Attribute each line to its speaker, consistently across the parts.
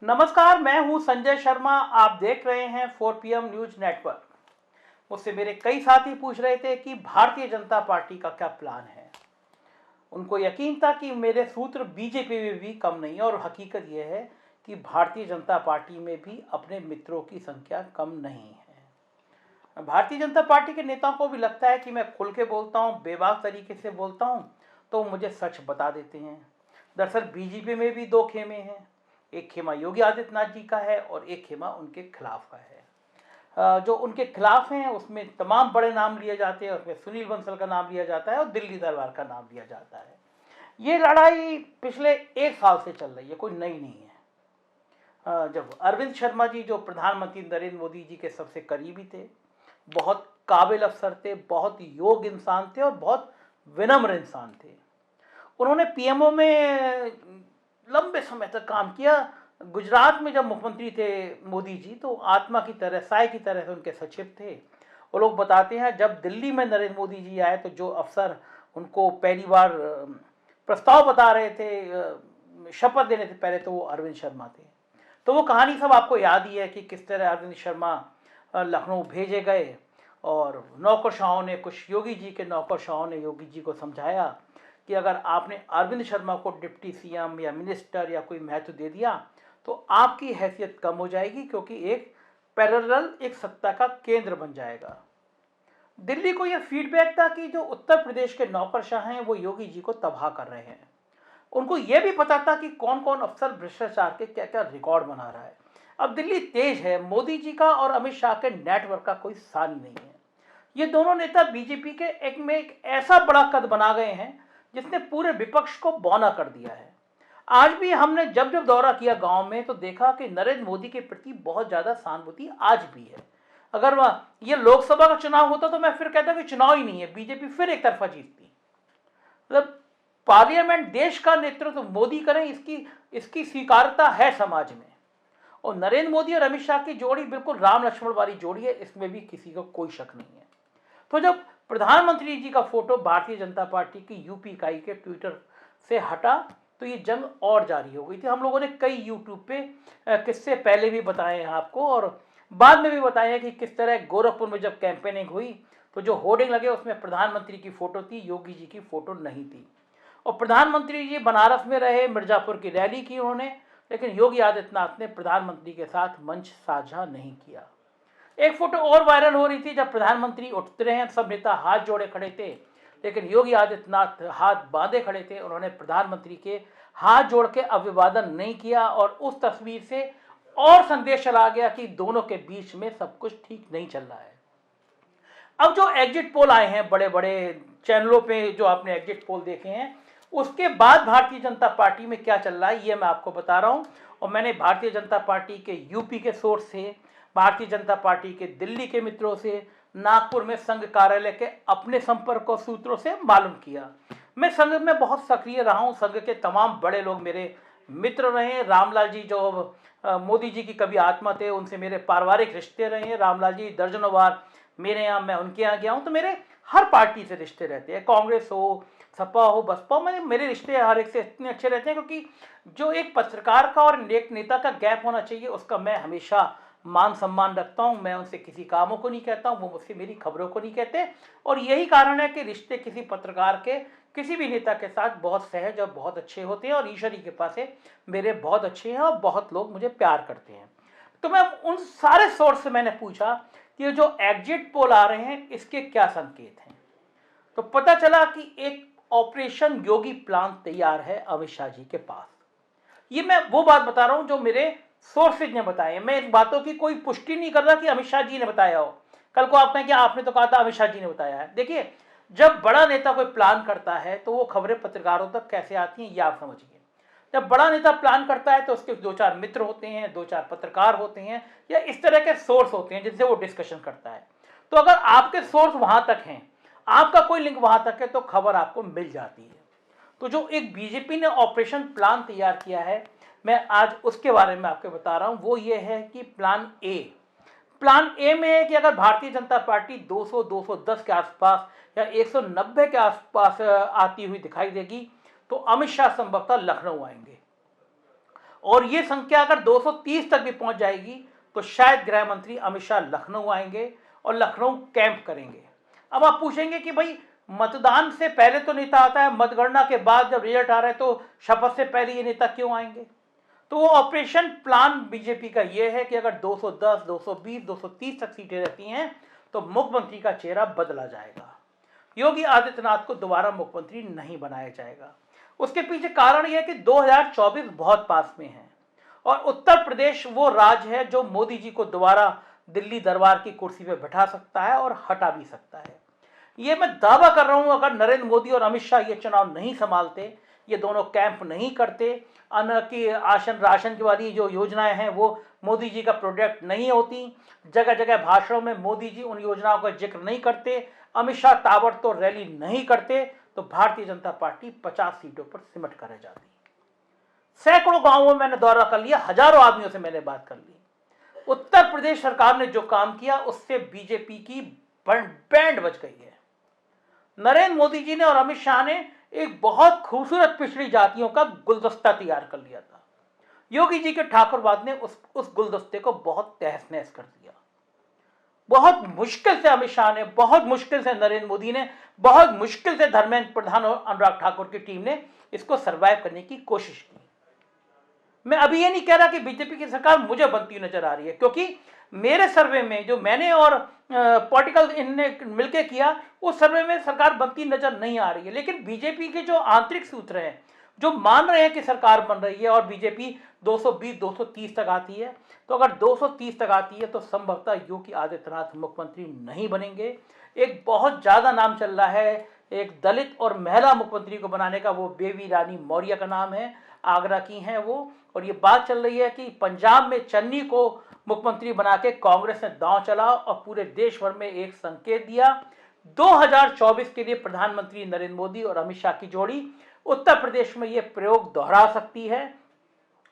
Speaker 1: नमस्कार, मैं हूं संजय शर्मा। आप देख रहे हैं 4PM न्यूज नेटवर्क। मुझसे मेरे कई साथी पूछ रहे थे कि भारतीय जनता पार्टी का क्या प्लान है। उनको यकीन था कि मेरे सूत्र बीजेपी में भी कम नहीं है, और हकीकत यह है कि भारतीय जनता पार्टी में भी अपने मित्रों की संख्या कम नहीं है। भारतीय जनता पार्टी के नेताओं को भी लगता है कि मैं खुल के बोलता हूँ, बेबाक तरीके से बोलता हूँ, तो मुझे सच बता देते हैं। दरअसल बीजेपी में भी दो खेमे हैं। एक खेमा योगी आदित्यनाथ जी का है और एक खेमा उनके खिलाफ का है। जो उनके खिलाफ हैं उसमें तमाम बड़े नाम लिए जाते हैं। उसमें सुनील बंसल का नाम लिया जाता है और दिल्ली दरबार का नाम लिया जाता है। ये लड़ाई पिछले 1 साल से चल रही है, कोई नई नहीं है। जब अरविंद शर्मा जी, जो प्रधानमंत्री नरेंद्र मोदी जी के सबसे करीबी थे, बहुत काबिल अफसर थे, बहुत योग्य इंसान थे और बहुत विनम्र इंसान थे, उन्होंने पीएमओ में लंबे समय तक काम किया। गुजरात में जब मुख्यमंत्री थे मोदी जी, तो आत्मा की तरह, साय की तरह से उनके सचिव थे। वो लोग बताते हैं जब दिल्ली में नरेंद्र मोदी जी आए तो जो अफसर उनको पहली बार प्रस्ताव बता रहे थे, शपथ देने से पहले, तो वो अरविंद शर्मा थे। तो वो कहानी सब आपको याद ही है कि किस तरह अरविंद शर्मा लखनऊ भेजे गए और नौकरशाहों ने, कुछ योगी जी के नौकरशाहों ने योगी जी को समझाया कि अगर आपने अरविंद शर्मा को डिप्टी सीएम या मिनिस्टर या कोई महत्व दे दिया तो आपकी हैसियत कम हो जाएगी, क्योंकि एक पैरेलल, एक सत्ता का केंद्र बन जाएगा। दिल्ली को यह फीडबैक था कि जो उत्तर प्रदेश के नौकरशाह हैं वो योगी जी को तबाह कर रहे हैं। उनको यह भी पता था कि कौन कौन अफसर भ्रष्टाचार के क्या क्या रिकॉर्ड बना रहा है। अब दिल्ली तेज है, मोदी जी का और अमित शाह के नेटवर्क का कोई सानी नहीं है। ये दोनों नेता बीजेपी के एक ऐसा बड़ा कद बना गए हैं जिसने पूरे विपक्ष को बौना कर दिया है। आज भी हमने जब जब दौरा किया गांव में तो देखा कि नरेंद्र मोदी के प्रति बहुत ज्यादा सहानुभूति आज भी है। अगर ये लोकसभा का चुनाव होता तो मैं फिर कहता कि चुनाव ही नहीं है, बीजेपी फिर एक तरफा जीतती। मतलब पार्लियामेंट, देश का नेतृत्व मोदी करें, इसकी स्वीकारता है समाज में। और नरेंद्र मोदी और अमित शाह की जोड़ी बिल्कुल राम लक्ष्मण वाली जोड़ी है, इसमें भी किसी को कोई शक नहीं है। तो जब प्रधानमंत्री जी का फोटो भारतीय जनता पार्टी की यूपी इकाई के ट्विटर से हटा तो ये जंग और जारी हो गई थी। हम लोगों ने कई यूट्यूब पे किस्से पहले भी बताए हैं आपको, और बाद में भी बताए हैं कि किस तरह गोरखपुर में जब कैंपेनिंग हुई तो जो होर्डिंग लगे उसमें प्रधानमंत्री की फोटो थी, योगी जी की फोटो नहीं थी। और प्रधानमंत्री जी बनारस में रहे, मिर्जापुर की रैली की उन्होंने, लेकिन योगी आदित्यनाथ ने प्रधानमंत्री के साथ मंच साझा नहीं किया। एक फोटो और वायरल हो रही थी, जब प्रधानमंत्री उठते रहे हैं, सब नेता हाथ जोड़े खड़े थे, लेकिन योगी आदित्यनाथ हाथ बांधे खड़े थे। उन्होंने प्रधानमंत्री के हाथ जोड़ के अभिवादन नहीं किया, और उस तस्वीर से और संदेश चला गया कि दोनों के बीच में सब कुछ ठीक नहीं चल रहा है। अब जो एग्जिट पोल आए हैं बड़े बड़े चैनलों पे, जो आपने एग्जिट पोल देखे हैं, उसके बाद भारतीय जनता पार्टी में क्या चल रहा है ये मैं आपको बता रहा हूं। और मैंने भारतीय जनता पार्टी के यूपी के सोर्स से, भारतीय जनता पार्टी के दिल्ली के मित्रों से, नागपुर में संघ कार्यालय के अपने संपर्क और सूत्रों से मालूम किया। मैं संघ में बहुत सक्रिय रहा हूं, संघ के तमाम बड़े लोग मेरे मित्र रहे। रामलाल जी, जो मोदी जी की कभी आत्मा थे, उनसे मेरे पारिवारिक रिश्ते रहे हैं। रामलाल जी दर्जनों बार मेरे यहाँ, मैं उनके यहाँ गया हूँ। तो मेरे हर पार्टी से रिश्ते रहते हैं, कांग्रेस हो, सपा हो, बसपा, मेरे रिश्ते हर एक से इतने अच्छे रहते हैं, क्योंकि जो एक पत्रकार का और एक नेता का गैप होना चाहिए उसका मैं हमेशा मान सम्मान रखता हूं। मैं उनसे किसी कामों को नहीं कहता हूं, वो मुझसे मेरी खबरों को नहीं कहते। और यही कारण है कि रिश्ते किसी पत्रकार के किसी भी नेता के साथ बहुत सहज और बहुत अच्छे होते हैं, और ईश्वर की कृपा से मेरे बहुत अच्छे हैं और बहुत लोग मुझे प्यार करते हैं। तो मैं उन सारे सोर्स से मैंने पूछा कि जो एग्जिट पोल आ रहे हैं इसके क्या संकेत हैं। तो पता चला कि एक ऑपरेशन योगी प्लान तैयार है अमित शाह जी के पास। ये मैं वो बात बता रहा हूं जो मेरे सोर्सेज ने बताए। मैं इन बातों की कोई पुष्टि नहीं कर रहा कि अमित शाह जी ने बताया हो। कल को आप कहें कि आपने तो कहा था अमित शाह जी ने बताया है। देखिए, जब बड़ा नेता कोई प्लान करता है तो वो खबरें पत्रकारों तक कैसे आती हैं ये आप समझिए। जब बड़ा नेता प्लान करता है तो उसके 2-4 मित्र होते हैं, 2-4 पत्रकार होते हैं, या इस तरह के सोर्स होते हैं जिनसे वो डिस्कशन करता है। तो अगर आपके सोर्स वहां तक हैं, आपका कोई लिंक वहां तक है, तो खबर आपको मिल जाती है। तो जो एक बीजेपी ने ऑपरेशन प्लान तैयार किया है, मैं आज उसके बारे में आपको बता रहा हूं। वो ये है कि प्लान ए में है कि अगर भारतीय जनता पार्टी 200-210 के आसपास या 190 के आसपास आती हुई दिखाई देगी तो अमित शाह संभवतः लखनऊ आएंगे। और ये संख्या अगर 230 तक भी पहुंच जाएगी तो शायद गृह मंत्री अमित शाह लखनऊ आएंगे और लखनऊ कैंप करेंगे। अब आप पूछेंगे कि भाई मतदान से पहले तो नेता आता है, मतगणना के बाद जब रिजल्ट आ रहा है तो शपथ से पहले ये नेता क्यों आएंगे? तो वो ऑपरेशन प्लान बीजेपी का ये है कि अगर 210, 220, 230 तक सीटें रहती हैं तो मुख्यमंत्री का चेहरा बदला जाएगा, योगी आदित्यनाथ को दोबारा मुख्यमंत्री नहीं बनाया जाएगा। उसके पीछे कारण यह है कि 2024 बहुत पास में है और उत्तर प्रदेश वो राज्य है जो मोदी जी को दोबारा दिल्ली दरबार की कुर्सी पर बैठा सकता है और हटा भी सकता है। ये मैं दावा कर रहा हूं, अगर नरेंद्र मोदी और अमित शाह ये चुनाव नहीं संभालते, ये दोनों कैंप नहीं करते, अन्न की राशन की वाली जो योजनाएं हैं वो मोदी जी का प्रोडक्ट नहीं होती, जगह जगह भाषणों में मोदी जी उन योजनाओं का जिक्र नहीं करते, अमित शाह ताबड़तोड़ रैली नहीं करते, तो भारतीय जनता पार्टी 50 सीटों पर सिमट कर रह जाती। सैकड़ों गांवों में मैंने दौरा कर लिया, हजारों आदमियों से मैंने बात कर ली। उत्तर प्रदेश सरकार ने जो काम किया उससे बीजेपी की बैंड बज गई है। नरेंद्र मोदी जी ने और अमित शाह ने एक बहुत खूबसूरत पिछड़ी जातियों का गुलदस्ता तैयार कर लिया था। योगी जी के ठाकुरवाद ने उस गुलदस्ते को बहुत तहस नहस कर दिया। बहुत मुश्किल से अमित शाह ने, बहुत मुश्किल से नरेंद्र मोदी ने, बहुत मुश्किल से धर्मेंद्र प्रधान और अनुराग ठाकुर की टीम ने इसको सर्वाइव करने की कोशिश की। मैं अभी ये नहीं कह रहा कि बीजेपी की सरकार मुझे बनती नजर आ रही है, क्योंकि मेरे सर्वे में जो मैंने और पॉलिटिकल इनने मिलकर किया, उस सर्वे में सरकार बनती नजर नहीं आ रही है। लेकिन बीजेपी के जो आंतरिक सूत्र हैं जो मान रहे हैं कि सरकार बन रही है और बीजेपी 220-230 तक आती है, तो अगर 230 तक आती है तो संभवतः योगी आदित्यनाथ मुख्यमंत्री नहीं बनेंगे। एक बहुत ज़्यादा नाम चल रहा है एक दलित और महिला मुख्यमंत्री को बनाने का, वो बेबी रानी मौर्य का नाम है, आगरा की हैं वो। और ये बात चल रही है कि पंजाब में चन्नी को मुख्यमंत्री बना के कांग्रेस ने दांव चला और पूरे देश भर में एक संकेत दिया। 2024 के लिए प्रधानमंत्री नरेंद्र मोदी और अमित शाह की जोड़ी उत्तर प्रदेश में ये प्रयोग दोहरा सकती है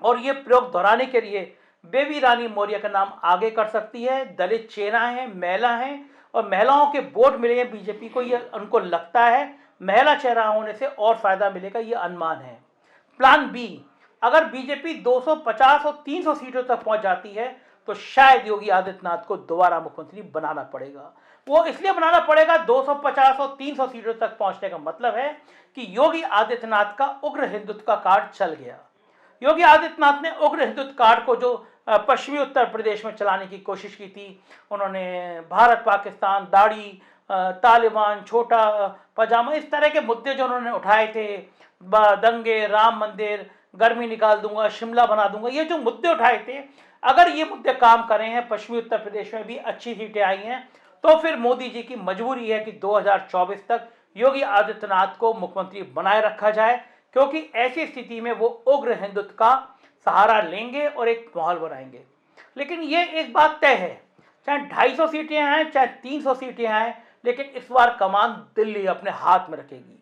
Speaker 1: और ये प्रयोग दोहराने के लिए बेबी रानी मौर्य का नाम आगे कर सकती है। दलित चेहरा है, महिला हैं और महिलाओं के वोट मिले हैं बीजेपी को, ये उनको लगता है महिला चेहरा होने से और फायदा मिलेगा, ये अनुमान है। प्लान बी, अगर बीजेपी 250 और 300 सीटों तक पहुंच जाती है तो शायद योगी आदित्यनाथ को दोबारा मुख्यमंत्री बनाना पड़ेगा। वो इसलिए बनाना पड़ेगा, 250 और 300 सीटों तक पहुंचने का मतलब है कि योगी आदित्यनाथ का उग्र हिंदुत्व का कार्ड चल गया। योगी आदित्यनाथ ने उग्र हिंदुत्व कार्ड को जो पश्चिमी उत्तर प्रदेश में चलाने की कोशिश की थी, उन्होंने भारत पाकिस्तान, दाढ़ी, तालिबान, छोटा पजामा, इस तरह के मुद्दे जो उन्होंने उठाए थे, दंगे, राम मंदिर, गर्मी निकाल दूंगा, शिमला बना दूंगा, ये जो मुद्दे उठाए थे, अगर ये मुद्दे काम कर रहे हैं, पश्चिमी उत्तर प्रदेश में भी अच्छी सीटें आई हैं, तो फिर मोदी जी की मजबूरी है कि 2024 तक योगी आदित्यनाथ को मुख्यमंत्री बनाए रखा जाए, क्योंकि ऐसी स्थिति में वो उग्र हिंदुत्व का सहारा लेंगे और एक माहौल बनाएंगे। लेकिन ये एक बात तय है, चाहे 250 सीटें आए, चाहे 300 सीटें आए, लेकिन इस बार कमान दिल्ली अपने हाथ में रखेगी।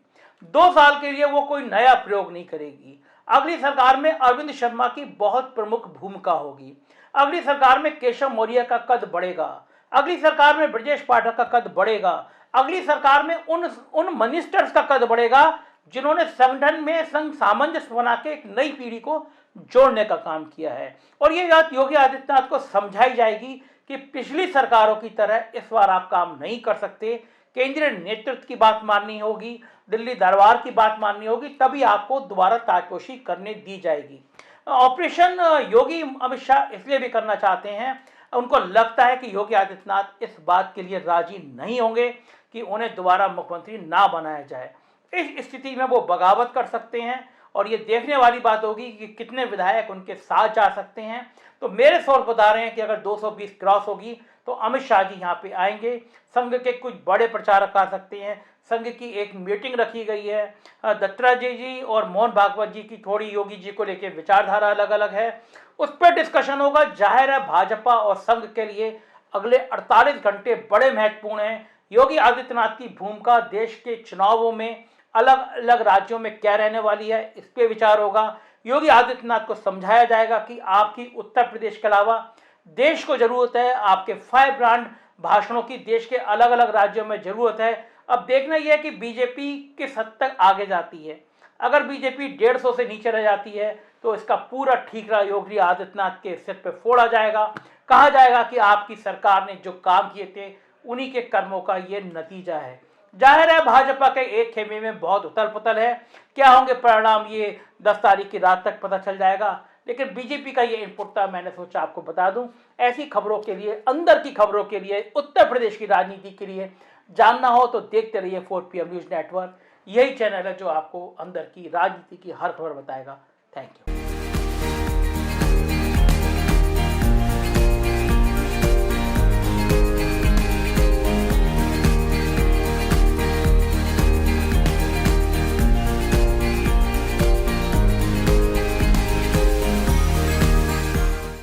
Speaker 1: 2 साल के लिए वो कोई नया प्रयोग नहीं करेगी। अगली सरकार में अरविंद शर्मा की बहुत प्रमुख भूमिका होगी। अगली सरकार में केशव मौर्य का कद बढ़ेगा। अगली सरकार में ब्रजेश पाठक का कद बढ़ेगा। अगली सरकार में उन मिनिस्टर्स का कद बढ़ेगा जिन्होंने संगठन में संघ सामंजस्य बना के एक नई पीढ़ी को जोड़ने का काम किया है। और ये बात योगी आदित्यनाथ को समझाई जाएगी कि पिछली सरकारों की तरह इस बार आप काम नहीं कर सकते, केंद्रीय नेतृत्व की बात माननी होगी, दिल्ली दरबार की बात माननी होगी, तभी आपको दोबारा ताजपोशी करने दी जाएगी। ऑपरेशन योगी अमित शाह इसलिए भी करना चाहते हैं, उनको लगता है कि योगी आदित्यनाथ इस बात के लिए राजी नहीं होंगे कि उन्हें दोबारा मुख्यमंत्री ना बनाया जाए। इस स्थिति में वो बगावत कर सकते हैं और ये देखने वाली बात होगी कि कितने विधायक उनके साथ जा सकते हैं। तो मेरे सोर्स बता रहे हैं कि अगर 220 क्रॉस होगी तो अमित शाह जी यहाँ पे आएंगे, संघ के कुछ बड़े प्रचारक आ सकते हैं, संघ की एक मीटिंग रखी गई है, दत्तात्रेय जी और मोहन भागवत जी की थोड़ी योगी जी को लेकर विचारधारा अलग अलग है, उस पर डिस्कशन होगा। जाहिर है भाजपा और संघ के लिए अगले 48 घंटे बड़े महत्वपूर्ण हैं। योगी आदित्यनाथ की भूमिका देश के चुनावों में अलग अलग राज्यों में क्या रहने वाली है, इस पर विचार होगा। योगी आदित्यनाथ को समझाया जाएगा कि आपकी उत्तर प्रदेश के अलावा देश को जरूरत है आपके 5 ब्रांड भाषणों की, देश के अलग अलग राज्यों में जरूरत है। अब देखना यह है कि बीजेपी किस हद तक आगे जाती है। अगर बीजेपी 150 से नीचे रह जाती है तो इसका पूरा ठीकरा योगी आदित्यनाथ के सिर पे फोड़ा जाएगा। कहा जाएगा कि आपकी सरकार ने जो काम किए थे उन्हीं के कर्मों का ये नतीजा है। जाहिर है भाजपा के एक खेमे में बहुत उथल पुथल है, क्या होंगे परिणाम ये 10 तारीख की रात तक पता चल जाएगा। लेकिन बीजेपी का ये इनपुट था, मैंने सोचा आपको बता दूं। ऐसी खबरों के लिए, अंदर की खबरों के लिए, उत्तर प्रदेश की राजनीति के लिए जानना हो तो देखते रहिए 4PM न्यूज नेटवर्क। यही चैनल है जो आपको अंदर की राजनीति की हर खबर बताएगा। Thank you.